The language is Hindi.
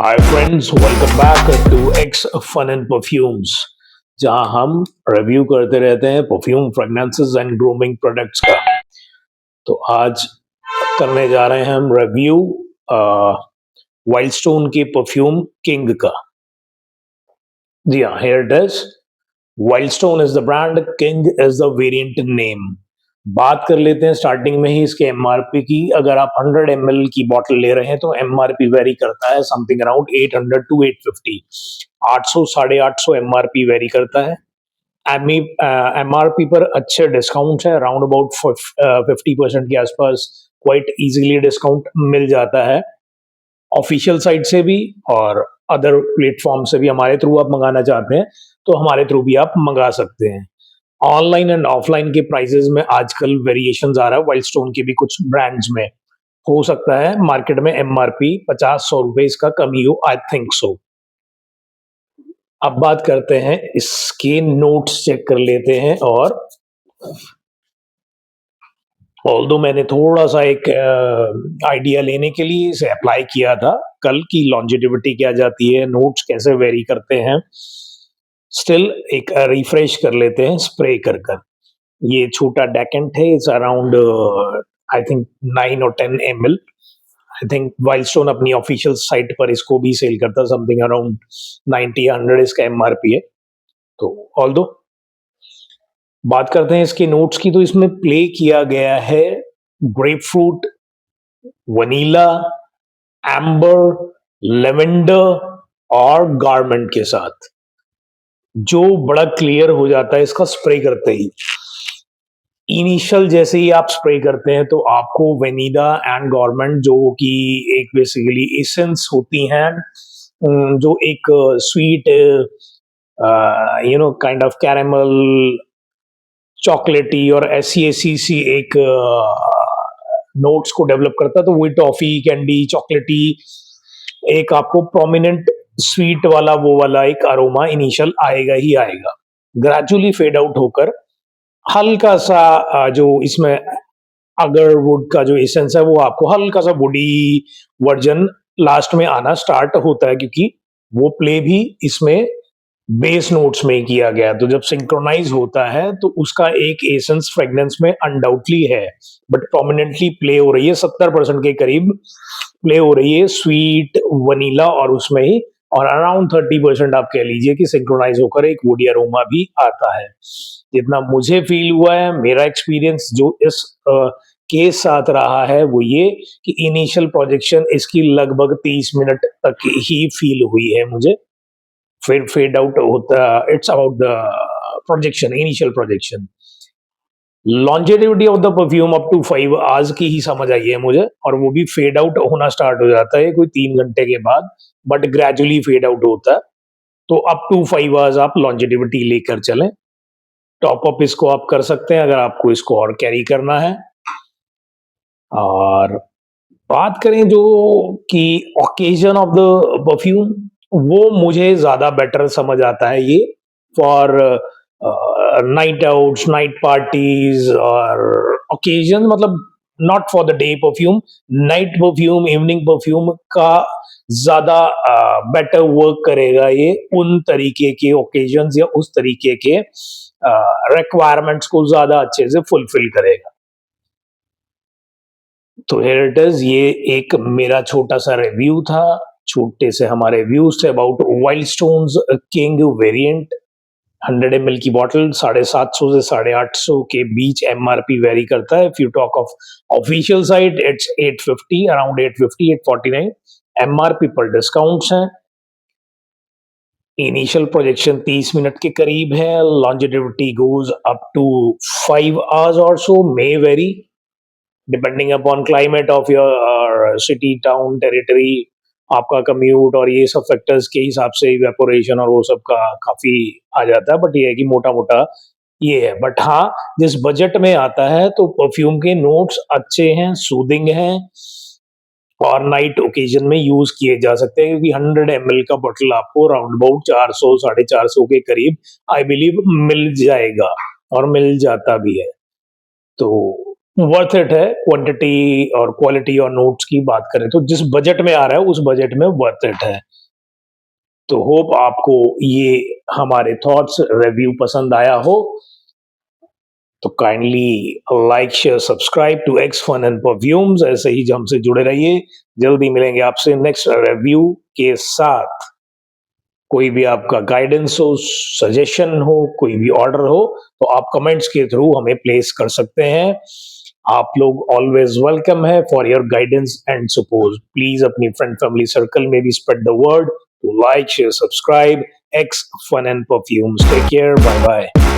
Hi friends, welcome back to X Fun and Perfumes, जहां हम रिव्यू करते रहते हैं perfume, fragrances and grooming products का। तो आज करने जा रहे हैं हम रिव्यू वाइल्ड स्टोन के परफ्यूम किंग का। जी हाँ, here it is. Wild Stone is the brand, King is the variant name. बात कर लेते हैं स्टार्टिंग में ही इसके एमआरपी की। अगर आप 100 ml की बॉटल ले रहे हैं तो एमआरपी वेरी करता है something around 800 to 850। 800 850 MRP vary करता है। एमआरपी पर अच्छे डिस्काउंट है, अराउंड अबाउट 50% के आसपास क्वाइट इजीली डिस्काउंट मिल जाता है, ऑफिशियल साइट से भी और अदर प्लेटफॉर्म से भी। हमारे थ्रू आप मंगाना चाहते हैं तो हमारे थ्रू भी आप मंगा सकते हैं। ऑनलाइन एंड ऑफलाइन के प्राइसेस में आजकल वेरिएशंस आ रहा है वाइल्ड स्टोन के भी कुछ ब्रांड्स में। हो सकता है मार्केट में एमआरपी 50-100 रुपए इसका कम ही हो, आई थिंक सो। अब बात करते हैं इसके नोट्स, चेक कर लेते हैं। और ऑल्दो मैंने थोड़ा सा एक आइडिया लेने के लिए इसे अप्लाई किया था कल की लॉन्जेटिविटी क्या जाती है, नोट्स कैसे वेरी करते हैं। स्टिल एक रिफ्रेश कर लेते हैं स्प्रे कर कर। ये छोटा डेकेंट है, इट्स अराउंड आई थिंक 9 और 10 ml। I think wild stone अपनी ऑफिशियल साइट पर इसको भी सेल करता, समथिंग अराउंड 90-100 इसका एमआरपी है। तो ऑल्दो बात करते हैं इसके नोट्स की, तो इसमें प्ले किया गया है grep fruit, vanilla, amber, lavender और गारमेंट के साथ, जो बड़ा क्लियर हो जाता है इसका स्प्रे करते ही। इनिशियल जैसे ही आप स्प्रे करते हैं तो आपको वेनिला एंड गवर्नमेंट, जो कि एक बेसिकली एसेंस होती हैं, जो एक स्वीट काइंड ऑफ कैरेमल, चॉकलेटी और ऐसी ऐसी सी एक नोट्स को डेवलप करता है। तो वही टॉफी, कैंडी, चॉकलेटी, एक आपको प्रोमिनेंट स्वीट वाला वो वाला एक अरोमा इनिशियल आएगा ही आएगा। ग्रेजुअली फेड आउट होकर हल्का सा जो इसमें अगर वुड का जो एसेंस है वो आपको हल्का सा वुडी वर्जन लास्ट में आना स्टार्ट होता है, क्योंकि वो प्ले भी इसमें बेस नोट्स में किया गया। तो जब सिंक्रोनाइज होता है तो उसका एक एसेंस फ्रेग्रेंस में अनडाउटली है, बट प्रोमिनेंटली प्ले हो रही है 70% के करीब प्ले हो रही है स्वीट वनीला, और उसमें ही और अराउंड 30% आप कह लीजिए कि सिंक्रोनाइज होकर एक वुडी अरोमा भी आता है। जितना मुझे फील हुआ है, मेरा एक्सपीरियंस जो इस के साथ रहा है वो ये कि इनिशियल प्रोजेक्शन इसकी लगभग 30 मिनट तक ही फील हुई है मुझे। फिर फेड आउट होता, it's about the projection, initial projection. Longevity of the perfume up to 5 hours की ही समझ आई है मुझे, और वो भी फेड आउट होना स्टार्ट हो जाता है कोई 3 घंटे के बाद, बट ग्रेजुअली फेड आउट होता है। तो अप टू 5 आवर्स आप लॉन्जेटिविटी लेकर चलें। टॉप अप इसको आप कर सकते हैं अगर आपको इसको और कैरी करना है। और बात करें जो कि ओकेजन ऑफ द परफ्यूम, वो मुझे ज्यादा बेटर समझ आता है ये for night outs, night parties और ओकेजन, मतलब not for the day perfume. Night perfume, evening perfume का ज्यादा बेटर वर्क करेगा ये उन तरीके के ओकेजन्स या उस तरीके के रिक्वायरमेंट्स को ज्यादा अच्छे से फुलफिल करेगा। तो हियर इट इज, ये एक मेरा छोटा सा रिव्यू था। छोटे से हमारे व्यूज थे about wild stones king variant. 100 ml की बॉटल 750 से 850 के बीच एमआरपी वेरी करता है। If you talk of official site, it's 850, around 850, 849 MRP पर डिस्काउंट्स हैं। इनिशियल प्रोजेक्शन 30 मिनट के करीब है। Longevity goes up to 5 hours और so, may vary depending upon climate of your city, town, territory, आपका कम्यूट और ये सब फैक्टर्स के हिसाब से इवेपोरेशन और वो सब का काफी आ जाता है। बट ये है कि मोटा मोटा ये है। बट हाँ, जिस बजट में आता है तो परफ्यूम के नोट्स अच्छे हैं, सूदिंग हैं और नाइट ओकेजन में यूज किए जा सकते हैं, क्योंकि 100 ml का बोतल आपको राउंड अबाउट 400 450 के करीब आई बिलीव मिल जाएगा और मिल जाता भी है। तो वर्थ इट है, क्वांटिटी और क्वालिटी और नोट्स की बात करें तो जिस बजट में आ रहा है उस बजट में वर्थ इट है। तो होप आपको ये हमारे थॉट्स रिव्यू पसंद आया हो। तो kindly like share subscribe to X Fun and Perfumes, ऐसे ही हमसे जुड़े रहिए। जल्दी मिलेंगे आपसे नेक्स्ट रिव्यू के साथ। कोई भी आपका गाइडेंस हो, सजेशन हो, कोई भी ऑर्डर हो, तो आप कमेंट्स के थ्रू हमें प्लेस कर सकते हैं। आप लोग ऑलवेज वेलकम है for your guidance and support. Please अपनी फ्रेंड फैमिली सर्कल में भी spread the word to like share subscribe X Fun and Perfumes. Take care, bye bye.